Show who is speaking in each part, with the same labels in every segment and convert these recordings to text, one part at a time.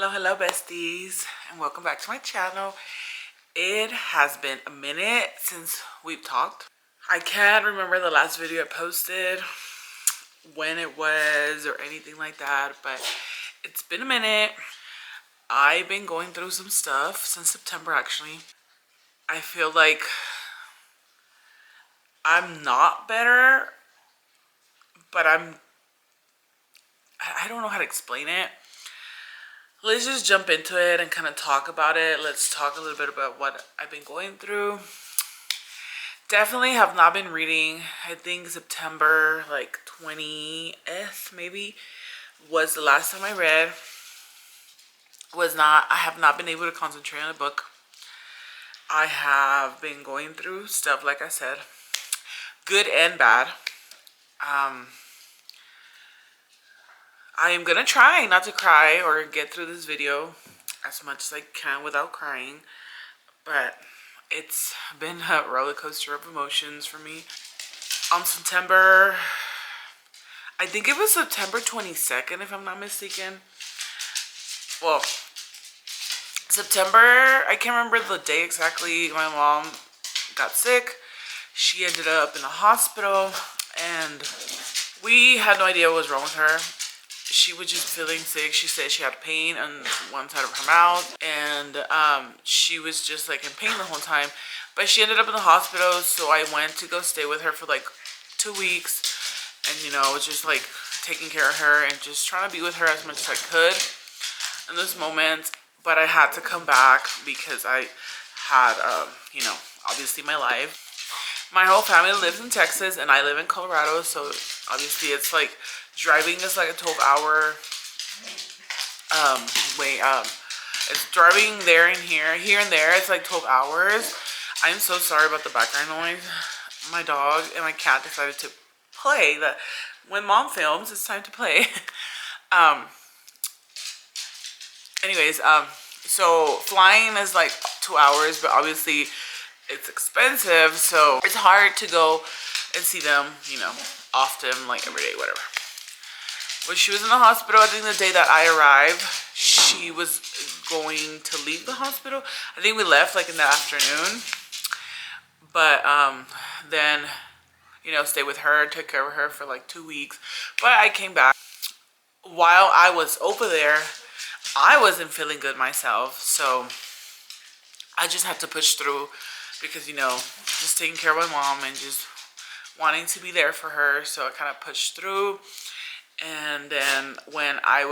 Speaker 1: Hello besties, and welcome back to my channel. It has been a minute since we've talked. I can't remember the last video I posted, when it was or anything like that, but it's been a minute. I've been going through some stuff since September actually. I feel like I'm not better, but I don't know how to explain it. Let's just jump into it and kind of talk about it. Let's talk a little bit about what I've been going through. Definitely have not been reading. I think September like 20th maybe was the last time I read. I have not been able to concentrate on a book. I have been going through stuff, like I said, good and bad. I am gonna try not to cry or get through this video as much as I can without crying, but it's been a roller coaster of emotions for me. On September, I think it was September 22nd, if I'm not mistaken. Well, September, I can't remember the day exactly. My mom got sick. She ended up in the hospital, and we had no idea what was wrong with her. She was just feeling sick. She said she had pain on one side of her mouth, and she was just like in pain the whole time. But she ended up in the hospital, so I went to go stay with her for like 2 weeks, and I was just like taking care of her and just trying to be with her as much as I could in this moment. But I had to come back because I had obviously my life. My whole family lives in Texas and I live in Colorado, so obviously it's like driving is like a 12-hour way. It's driving there and here and there. It's like 12 hours. I'm so sorry about the background noise. My dog and my cat decided to play. That when mom films, it's time to play. Anyways, so flying is like 2 hours, but obviously it's expensive, so it's hard to go and see them, often, like every day, whatever. When she was in the hospital, I think the day that I arrived, she was going to leave the hospital. I think we left like in the afternoon, but then, stayed with her, took care of her for like 2 weeks. But I came back. While I was over there, I wasn't feeling good myself, so I just had to push through because, just taking care of my mom and just wanting to be there for her. So I kind of pushed through. And then when I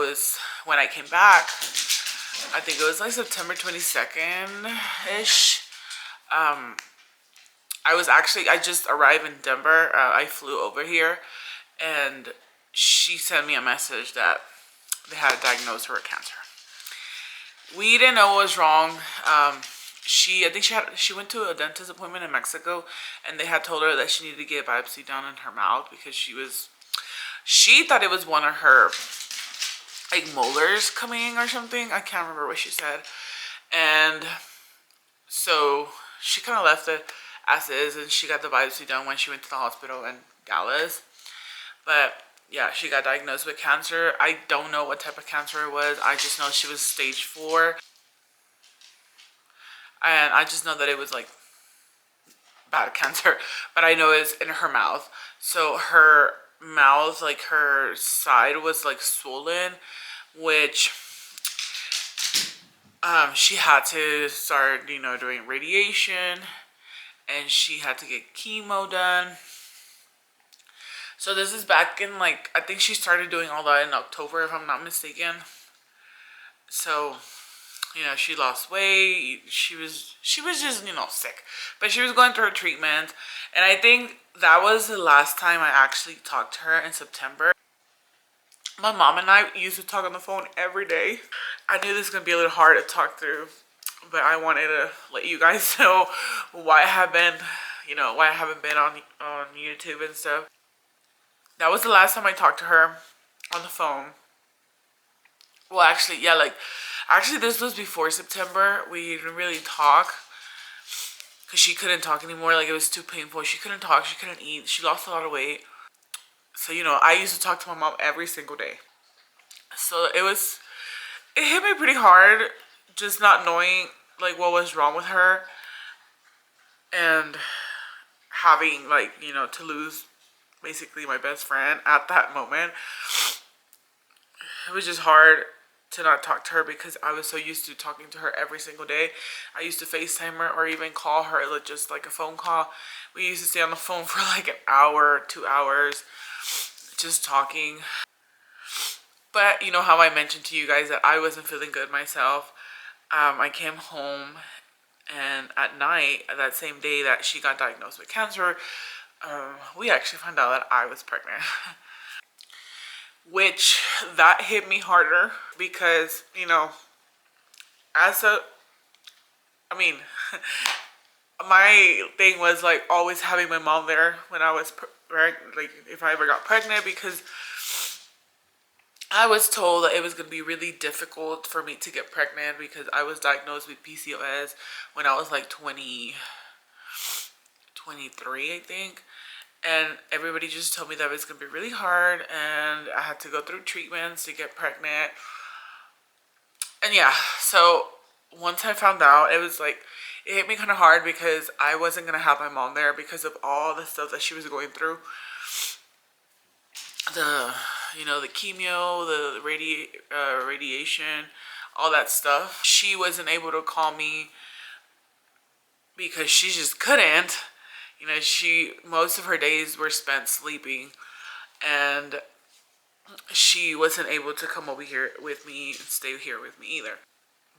Speaker 1: came back, I think it was like September 22nd-ish. I just arrived in Denver. I flew over here, and she sent me a message that they had diagnosed her with cancer. We didn't know what was wrong. I think she went to a dentist appointment in Mexico, and they had told her that she needed to get a biopsy done in her mouth because she thought it was one of her like molars coming or something. I can't remember what she said. And so she kind of left it as is, and she got the biopsy done when she went to the hospital in Dallas. But yeah, she got diagnosed with cancer. I don't know what type of cancer it was. I just know she was stage 4. And I just know that it was like bad cancer. But I know it's in her mouth. So her mouth, like her side was like swollen, which she had to start, doing radiation. And she had to get chemo done. So this is back in like, I think she started doing all that in October, if I'm not mistaken. So, she lost weight. She was just, sick. But she was going through her treatment. And I think that was the last time I actually talked to her in September. My mom and I used to talk on the phone every day. I knew this was going to be a little hard to talk through, but I wanted to let you guys know why I haven't been on YouTube and stuff. That was the last time I talked to her on the phone. Well, actually, yeah, this was before September. We didn't really talk because she couldn't talk anymore. Like, it was too painful. She couldn't talk. She couldn't eat. She lost a lot of weight. So, I used to talk to my mom every single day. So it was it hit me pretty hard just not knowing like what was wrong with her and having like, you know, to lose basically my best friend at that moment. It was just hard to not talk to her because I was so used to talking to her every single day. I used to FaceTime her or even call her, like just like a phone call. We used to stay on the phone for like an hour, 2 hours, just talking. But you know how I mentioned to you guys that I wasn't feeling good myself. I came home and at night, that same day that she got diagnosed with cancer, we actually found out that I was pregnant. Which that hit me harder because, you know, as a, I mean, my thing was like always having my mom there when I was, like if I ever got pregnant, because I was told that it was going to be really difficult for me to get pregnant because I was diagnosed with PCOS when I was like 23, I think. And everybody just told me that it was going to be really hard and I had to go through treatments to get pregnant. And yeah, so once I found out, it was like, it hit me kind of hard because I wasn't going to have my mom there because of all the stuff that she was going through. The, you know, the chemo, the radiation, all that stuff. She wasn't able to call me because she just couldn't. You know, most of her days were spent sleeping, and she wasn't able to come over here with me and stay here with me either.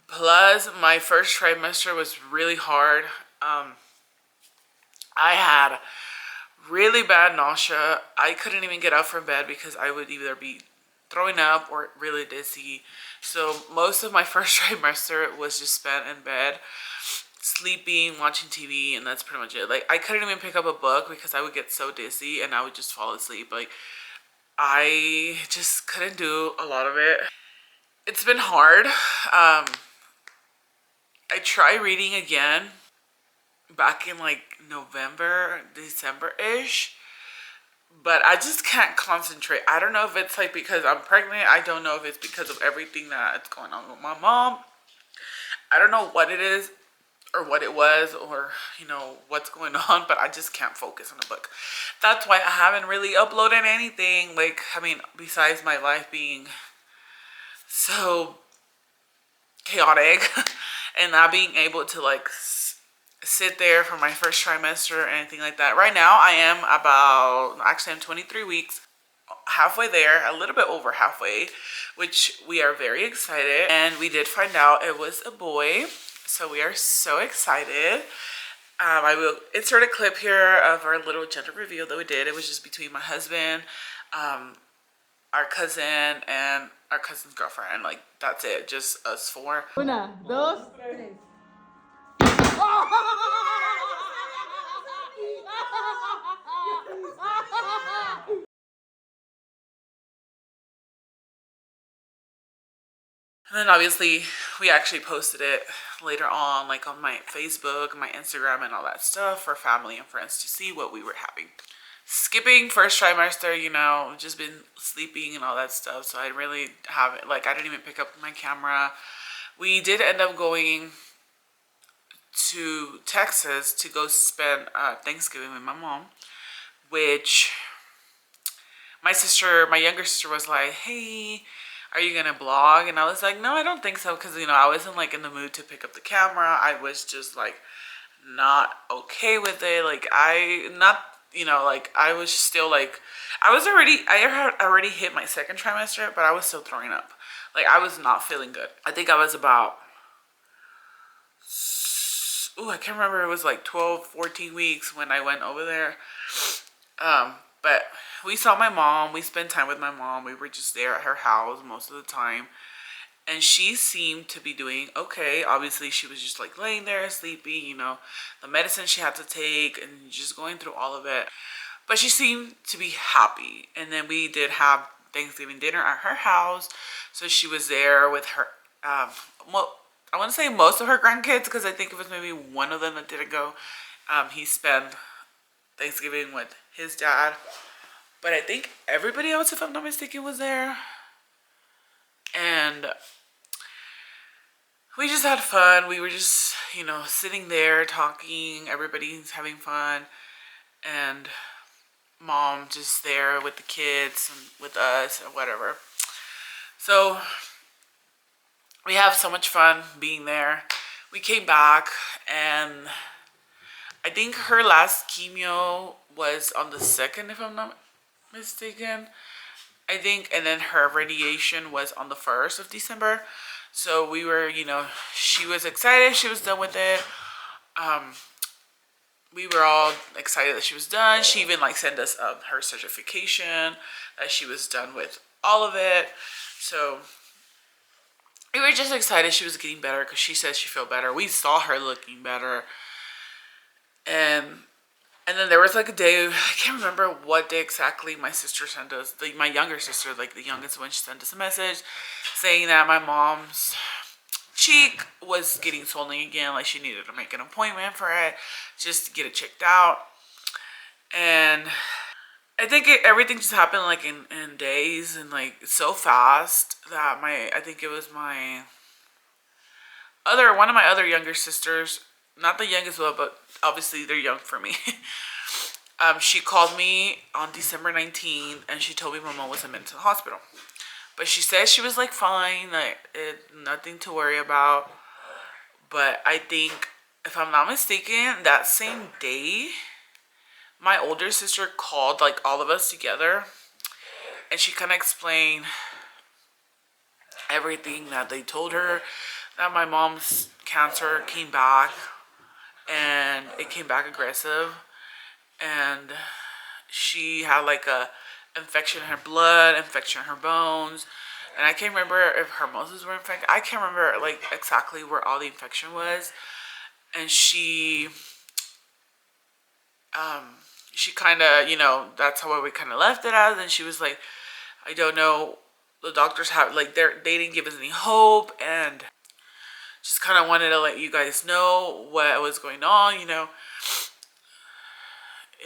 Speaker 1: Plus, my first trimester was really hard. I had really bad nausea. I couldn't even get up from bed because I would either be throwing up or really dizzy. So most of my first trimester was just spent in bed, sleeping, watching TV, and that's pretty much it. Like, I couldn't even pick up a book because I would get so dizzy and I would just fall asleep. Like, I just couldn't do a lot of it. It's been hard. I tried reading again back in like November, December-ish, but I just can't concentrate. I don't know if it's like because I'm pregnant. I don't know if it's because of everything that's going on with my mom. I don't know what it is or what it was or, you know, what's going on, but I just can't focus on the book. That's why I haven't really uploaded anything. Like, I mean, besides my life being so chaotic and not being able to like sit there for my first trimester or anything like that. Right now I am I'm 23 weeks, halfway there, a little bit over halfway, which we are very excited. And we did find out it was a boy, so we are so excited. I will insert a clip here of our little gender reveal that we did. It was just between my husband, our cousin, and our cousin's girlfriend. Like, that's it, just us four. Una, dos, tres. And then obviously we actually posted it later on, like on my Facebook, my Instagram, and all that stuff for family and friends to see what we were having. Skipping first trimester, you know, just been sleeping and all that stuff, so I really haven't, like, I didn't even pick up my camera. We did end up going to Texas to go spend Thanksgiving with my mom, which my younger sister was like, hey, are you gonna blog? And I was like, no, I don't think so, because, you know, I wasn't like in the mood to pick up the camera. I was just like not okay with it. Like, I was still like, I had already hit my second trimester, but I was still throwing up. Like, I was not feeling good. I think I was about, I can't remember, it was like 12, 14 weeks when I went over there. But we saw my mom, we spent time with my mom. We were just there at her house most of the time. And she seemed to be doing okay. Obviously, she was just like laying there sleeping, you know, the medicine she had to take and just going through all of it. But she seemed to be happy. And then we did have Thanksgiving dinner at her house. So she was there with her, well, I want to say most of her grandkids, because I think it was maybe one of them that didn't go. He spent Thanksgiving with his dad. But I think everybody else, if I'm not mistaken, was there. And we just had fun. We were just, sitting there talking. Everybody's having fun. And mom just there with the kids and with us and whatever. So we have so much fun being there. We came back and I think her last chemo was on the 2nd, if I'm not mistaken. I think, and then her radiation was on the 1st of December. So we were, she was excited. She was done with it. We were all excited that she was done. She even sent us her certification that she was done with all of it. So we were just excited she was getting better because she said she felt better. We saw her looking better. And then there was a day, I can't remember what day exactly my sister sent us, my younger sister, the youngest one, she sent us a message saying that my mom's cheek was getting swollen again, she needed to make an appointment for it, just to get it checked out. And I think everything just happened in days and so fast that I think it was one of my other younger sisters, not the youngest one, but obviously they're young for me. She called me on December 19th and she told me my mom was admitted to the hospital. But she said she was fine, nothing to worry about. But I think, if I'm not mistaken, that same day, my older sister called all of us together. And she kind of explained everything that they told her, that my mom's cancer came back and it came back aggressive. And she had a infection in her blood, infection in her bones. And I can't remember if her muscles were infected. I can't remember exactly where all the infection was. And she kind of, that's how we kind of left it as. And she was like, I don't know, the doctors have, they didn't give us any hope. And just kind of wanted to let you guys know what was going on,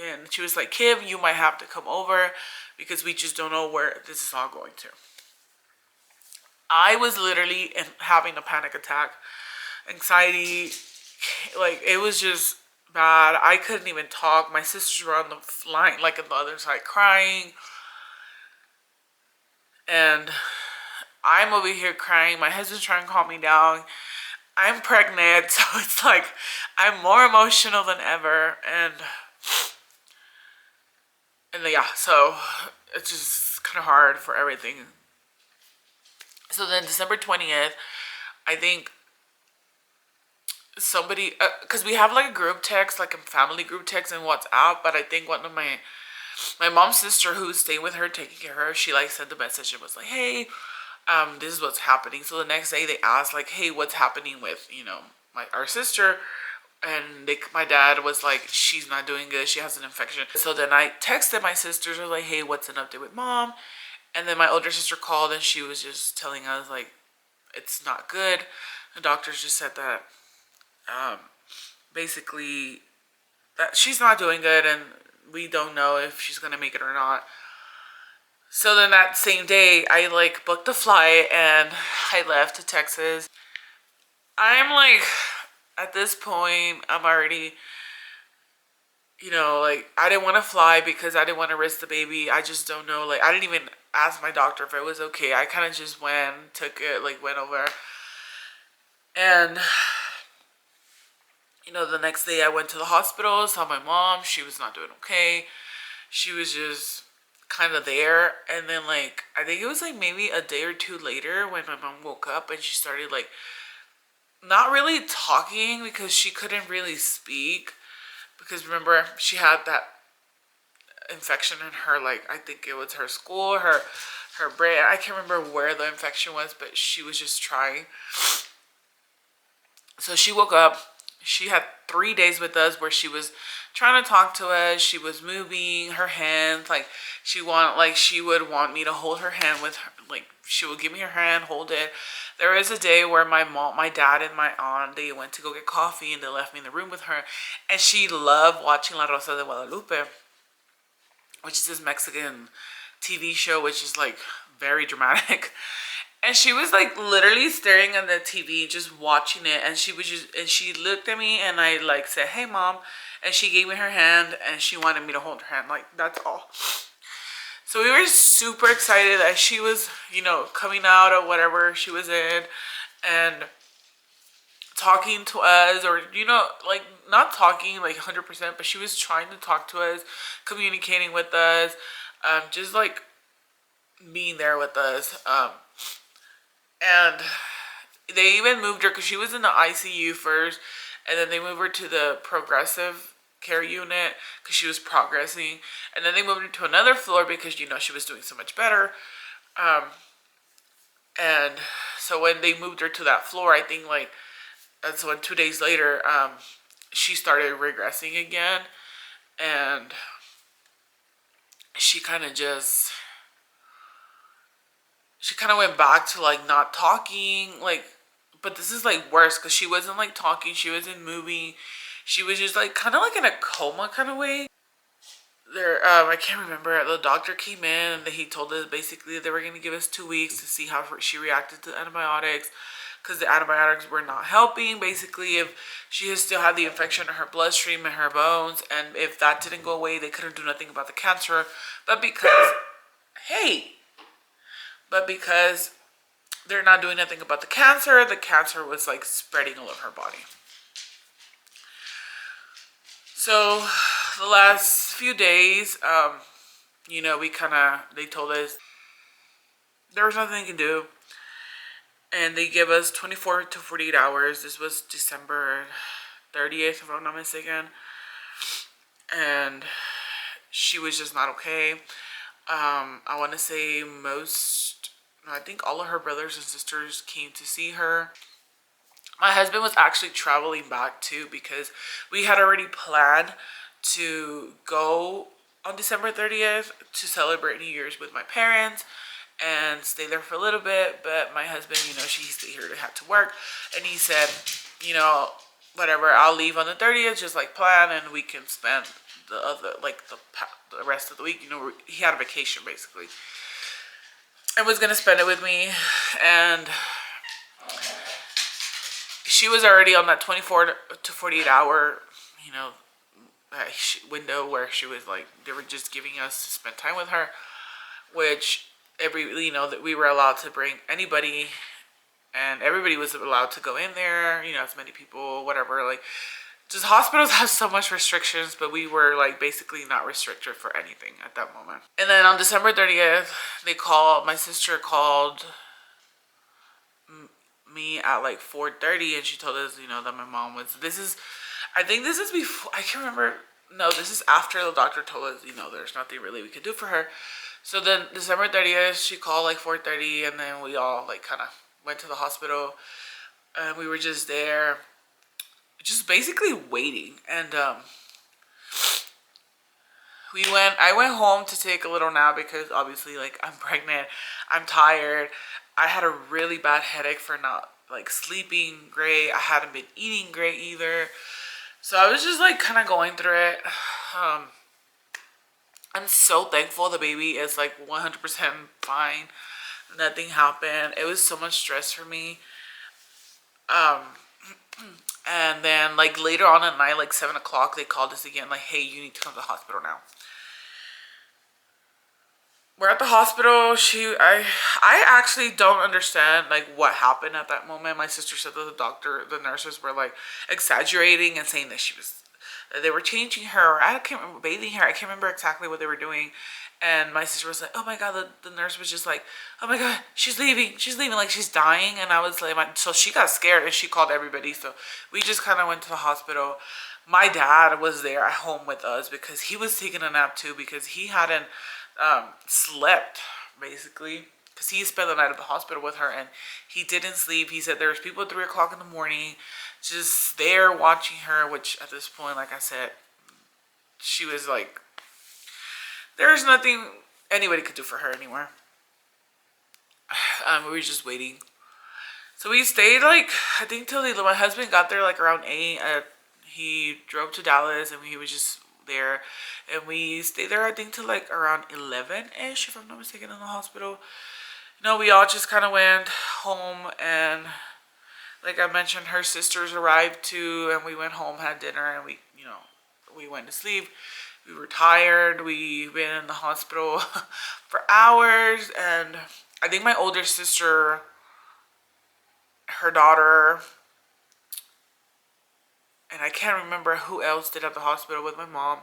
Speaker 1: And she was like, Kim, you might have to come over because we just don't know where this is all going to. I was literally having a panic attack, anxiety, it was just bad. I couldn't even talk. My sisters were on the line, on the other side, crying. And I'm over here crying. My husband's trying to calm me down. I'm pregnant, so it's I'm more emotional than ever. And yeah, so it's just kind of hard for everything. So then December 20th, I think somebody, because we have a group text, a family group text in WhatsApp, but I think one of my mom's sister who's staying with her, taking care of her, she sent the message and was like, hey, this is what's happening. So the next day they asked hey, what's happening with, our sister? And my dad was like, she's not doing good. She has an infection. So then I texted my sisters. I was like, hey, what's an update with mom? And then my older sister called and she was just telling us it's not good. The doctors just said that basically that she's not doing good and we don't know if she's going to make it or not. So then that same day, I booked a flight and I left to Texas. I'm at this point, I'm already, I didn't want to fly because I didn't want to risk the baby. I just don't know. I didn't even ask my doctor if it was okay. I kind of just took it, went over. And, the next day I went to the hospital, saw my mom. She was not doing okay. She was just kind of there. And then, I think it was maybe a day or two later when my mom woke up and she started not really talking because she couldn't really speak, because remember she had that infection in her, I think it was her skull, her brain. I can't remember where the infection was, but she was just trying. So she woke up. She had 3 days with us where she was trying to talk to us. She was moving her hands, she would want me to hold her hand with her, she would give me her hand, hold it. There was a day where my mom, my dad, and my aunt, they went to go get coffee and they left me in the room with her. And she loved watching La Rosa de Guadalupe, which is this Mexican TV show, which is very dramatic. And she was like literally staring at the TV, just watching it. And she looked at me and I like said, "Hey mom." And she gave me her hand and she wanted me to hold her hand. Like, that's all. So we were super excited that she was, coming out of whatever she was in and talking to us, or, like not talking like 100%, but she was trying to talk to us, communicating with us, just like being there with us. And they even moved her because she was in the ICU first, and then they moved her to the progressive care unit because she was progressing, and then they moved her to another floor because she was doing so much better. And so when they moved her to that floor, I think like that's when 2 days later, she started regressing again, and she kind of went back to like not talking, like, but this is like worse because she wasn't like talking, she wasn't moving, she was just like kind of like in a coma kind of way. There, I can't remember. The doctor came in and he told us basically they were going to give us 2 weeks to see how she reacted to antibiotics, because the antibiotics were not helping. Basically, if she still had the infection in her bloodstream and her bones, and if that didn't go away, they couldn't do nothing about the cancer. But because, hey, but because they're not doing nothing about the cancer was like spreading all over her body. So the last few days, they told us there was nothing they can do. And they give us 24 to 48 hours. This was December 30th, if I'm not mistaken. And she was just not okay. I want to say I think all of her brothers and sisters came to see her. My husband was actually traveling back too because we had already planned to go on December 30th to celebrate New Year's with my parents and stay there for a little bit. But my husband, she stayed here to have to work, and he said, whatever, I'll leave on the 30th, just like plan, and we can spend the rest of the week. He had a vacation basically, and was gonna spend it with me. And she was already on that 24 to 48 hour, window where she was like, they were just giving us to spend time with her, which that we were allowed to bring anybody, and everybody was allowed to go in there, as many people, whatever. Like, just hospitals have so much restrictions, but we were like basically not restricted for anything at that moment. And then on December 30th, my sister called me at like 4:30, and she told us, that my mom was, I think this is before, I can't remember. No, this is after the doctor told us, there's nothing really we could do for her. So then December 30th, she called like 4:30, and then we all like kind of went to the hospital, and we were just there, just basically waiting. And I went home to take a little nap because obviously, like, I'm pregnant, I'm tired. I had a really bad headache for not like sleeping great. I hadn't been eating great either. So I was just like kind of going through it. I'm so thankful the baby is like 100% fine. Nothing happened. It was so much stress for me. And then like later on at night, like 7 o'clock, they called us again like, hey, you need to come to the hospital now. We're at the hospital. I actually don't understand like what happened at that moment. My sister said that the nurses were like exaggerating and saying that they were changing her, or I can't remember, bathing her. I can't remember exactly what they were doing. And my sister was like, oh my God, the nurse was just like, oh my God, she's leaving, like she's dying. And I was like, so she got scared and she called everybody. So we just kind of went to the hospital. My dad was there at home with us because he was taking a nap too, because he hadn't slept basically, because he spent the night at the hospital with her and he didn't sleep. He said there was people at 3 o'clock in the morning just there watching her, which at this point, like I said, she was like, there's nothing anybody could do for her anymore. We were just waiting. So we stayed like, I think till my husband got there like around 8. He drove to Dallas and he was just there. And we stayed there, I think, till like around 11-ish, if I'm not mistaken, in the hospital. we all just kind of went home, and like I mentioned, her sisters arrived too, and we went home, had dinner, and we went to sleep. We were tired. We've been in the hospital for hours, and I think my older sister, her daughter, and I can't remember who else did at the hospital with my mom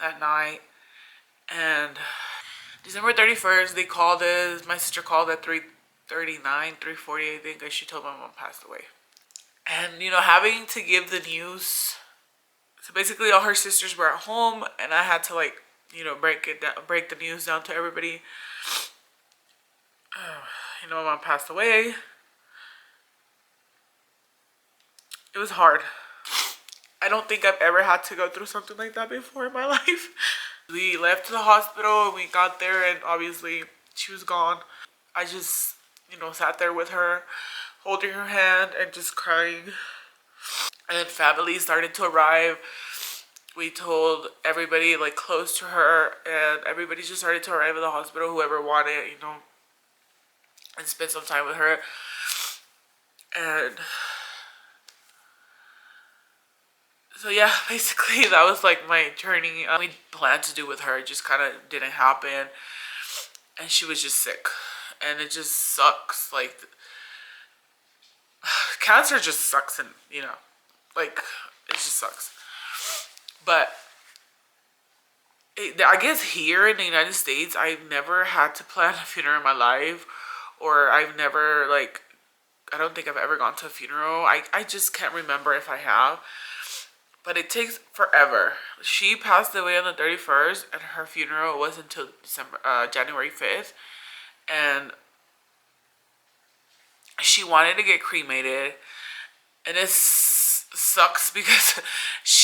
Speaker 1: that night. And December 31st, they called us. My sister called at 3:39, 3:40, I think, and she told my mom passed away. And, having to give the news. So basically, all her sisters were at home, and I had to, like, break the news down to everybody. My mom passed away. It was hard. I don't think I've ever had to go through something like that before in my life. We left the hospital and we got there, and obviously she was gone. I just, sat there with her, holding her hand and just crying. And then family started to arrive. We told everybody, like, close to her, and everybody just started to arrive at the hospital, whoever wanted, and spend some time with her. And so yeah, basically that was like my journey. We planned to do with her, it just kind of didn't happen, and she was just sick, and it just sucks. Like, cancer just sucks, and like, it just sucks. But I guess here in the United States, I've never had to plan a funeral in my life, or I've never, like, I don't think I've ever gone to a funeral. I just can't remember if I have. But it takes forever. She passed away on the 31st, and her funeral was until January 5th. And she wanted to get cremated. And it sucks because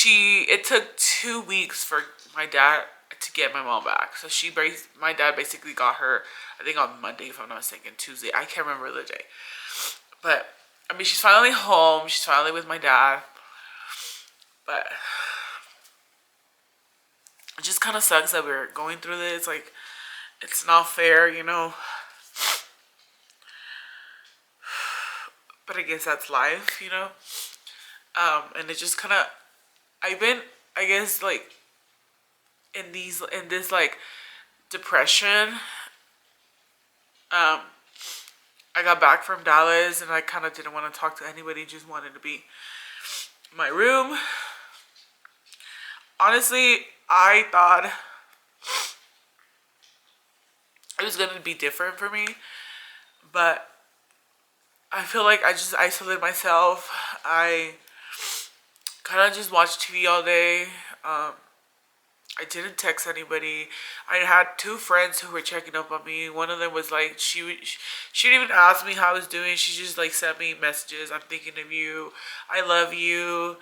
Speaker 1: it took 2 weeks for my dad to get my mom back. So my dad basically got her, I think on Monday, if I'm not mistaken, Tuesday. I can't remember the day. But, I mean, she's finally home. She's finally with my dad. But it just kind of sucks that we're going through this. Like, it's not fair, But I guess that's life, And it just kind of, I've been, I guess, like, in this, like, depression. I got back from Dallas, and I kind of didn't want to talk to anybody. Just wanted to be in my room. Honestly, I thought it was going to be different for me, but I feel like I just isolated myself. I kind of just watched TV all day. I didn't text anybody. I had 2 friends who were checking up on me. One of them was like, she didn't even ask me how I was doing. She just, like, sent me messages. I'm thinking of you. I love you.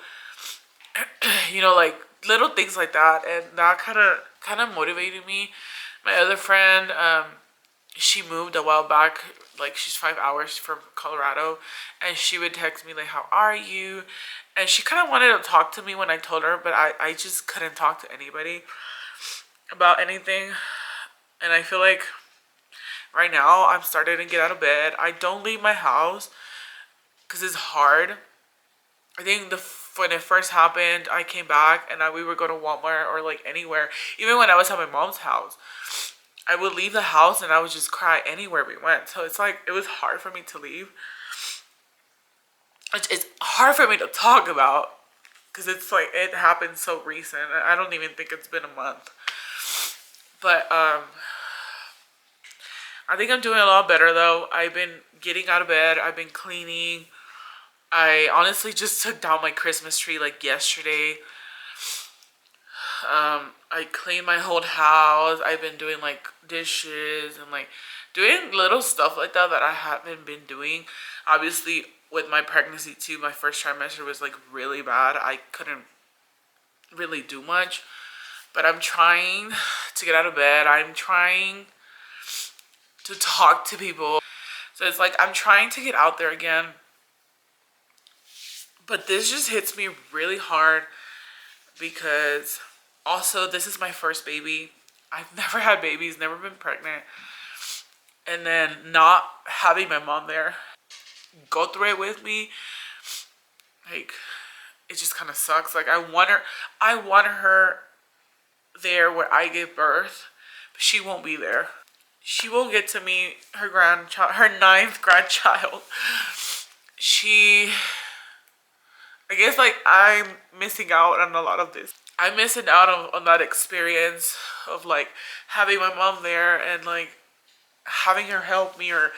Speaker 1: Like, little things like that, and that kind of motivated me. My other friend, she moved a while back. Like, she's 5 hours from Colorado, and she would text me like, how are you? And she kind of wanted to talk to me when I told her, but I just couldn't talk to anybody about anything. And I feel like right now I'm starting to get out of bed. I don't leave my house because it's hard. I think when it first happened, I came back and we would go to Walmart or, like, anywhere. Even when I was at my mom's house, I would leave the house and I would just cry anywhere we went. So it's like, it was hard for me to leave. It's hard for me to talk about because it's like, it happened so recent. I don't even think it's been a month. But I think I'm doing a lot better though. I've been getting out of bed. I've been cleaning. I honestly just took down my Christmas tree like yesterday. I cleaned my whole house. I've been doing, like, dishes and, like, doing little stuff like that I haven't been doing. Obviously, with my pregnancy too, my first trimester was, like, really bad. I couldn't really do much. But I'm trying to get out of bed. I'm trying to talk to people. So it's like I'm trying to get out there again. But this just hits me really hard because also this is my first baby. I've never had babies, never been pregnant. and then not having my mom there go through it with me, like, it just kind of sucks. Like, I want her there where I give birth, but she won't be there. She won't get to meet her grandchild, her ninth grandchild. I guess, like, I'm missing out on a lot of this. I'm missing out on that experience of, like, having my mom there and, like, having her help me or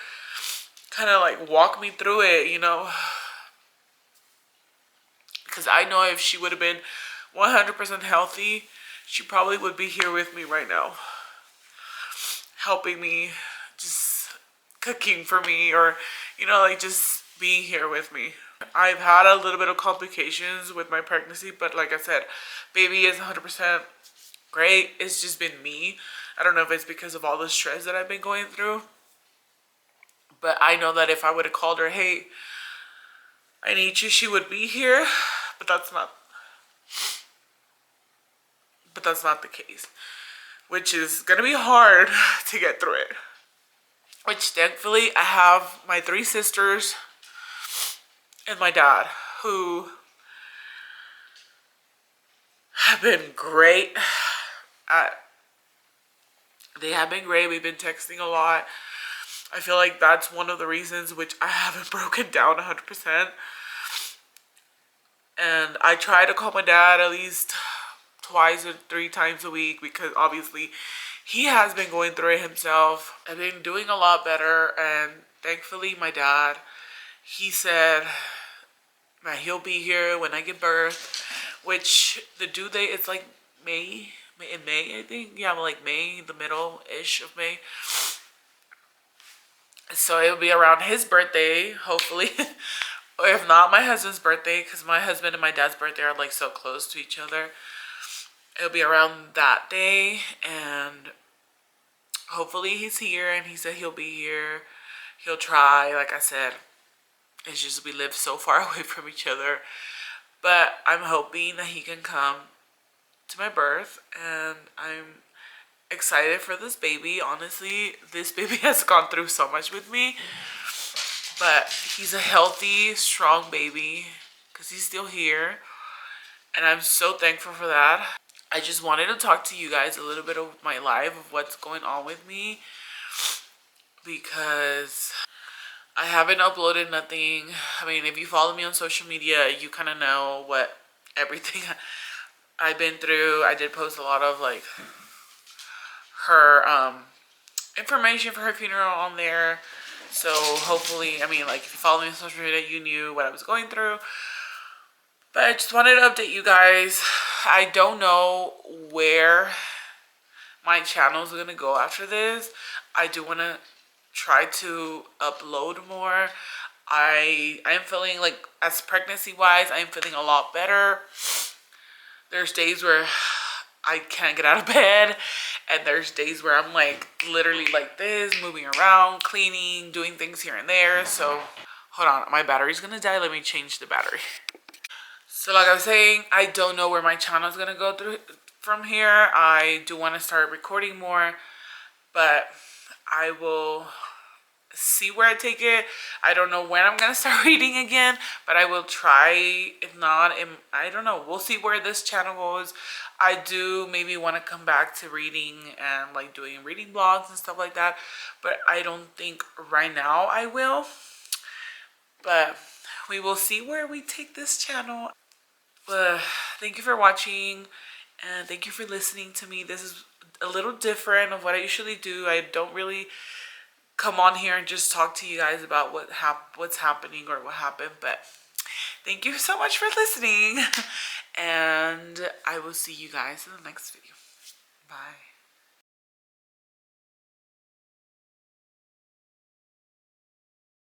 Speaker 1: kind of, like, walk me through it, you know? Because I know if she would have been 100% healthy, she probably would be here with me right now, helping me, just cooking for me, or, you know, like, just being here with me. I've had a little bit of complications with my pregnancy, but like I said, baby is 100% great. It's just been me. I don't know if it's because of all the stress that I've been going through, but I know that if I would have called her, hey, I need you, she would be here, but that's not the case, which is gonna be hard to get through it. Which thankfully I have my 3 sisters and my dad, who have been great. They have been great. We've been texting a lot. I feel like that's one of the reasons which I haven't broken down 100%. And I try to call my dad at least twice or 3 times a week, because obviously he has been going through it himself. I've been doing a lot better, and thankfully my dad, he said that he'll be here when I give birth, which the due date is like May, I think. Yeah, like May, the middle-ish of May. So it'll be around his birthday, hopefully. Or if not, my husband's birthday, because my husband and my dad's birthday are like so close to each other. It'll be around that day, and hopefully he's here, and he said he'll be here. He'll try, like I said. It's just we live so far away from each other. But I'm hoping that he can come to my birth, and I'm excited for this baby. Honestly, this baby has gone through so much with me, but he's a healthy, strong baby because he's still here, and I'm so thankful for that. I just wanted to talk to you guys a little bit of my life, of what's going on with me, because I haven't uploaded nothing. I mean, if you follow me on social media, you kind of know what everything I've been through. I did post a lot of like her information for her funeral on there. So hopefully, I mean, like, if you follow me on social media, you knew what I was going through. But I just wanted to update you guys. I don't know where my channel is going to go after this. I do want to try to upload more. I am feeling like, as pregnancy wise, I am feeling a lot better. There's days where I can't get out of bed, and there's days where I'm like literally like this, moving around, cleaning, doing things here and there. So hold on, my battery's gonna die. Let me change the battery. So like I was saying, I don't know where my channel is gonna go through from here. I do want to start recording more, but I will see where I take it. I don't know when I'm gonna start reading again, but I will try. If not, I don't know. We'll see where this channel goes. I do maybe want to come back to reading and like doing reading blogs and stuff like that, but I don't think right now I will. But we will see where we take this channel. Thank you for watching, and thank you for listening to me. This is a little different of what I usually do. I don't really come on here and just talk to you guys about what's happening or what happened, but thank you so much for listening, and I will see you guys in the next video. Bye.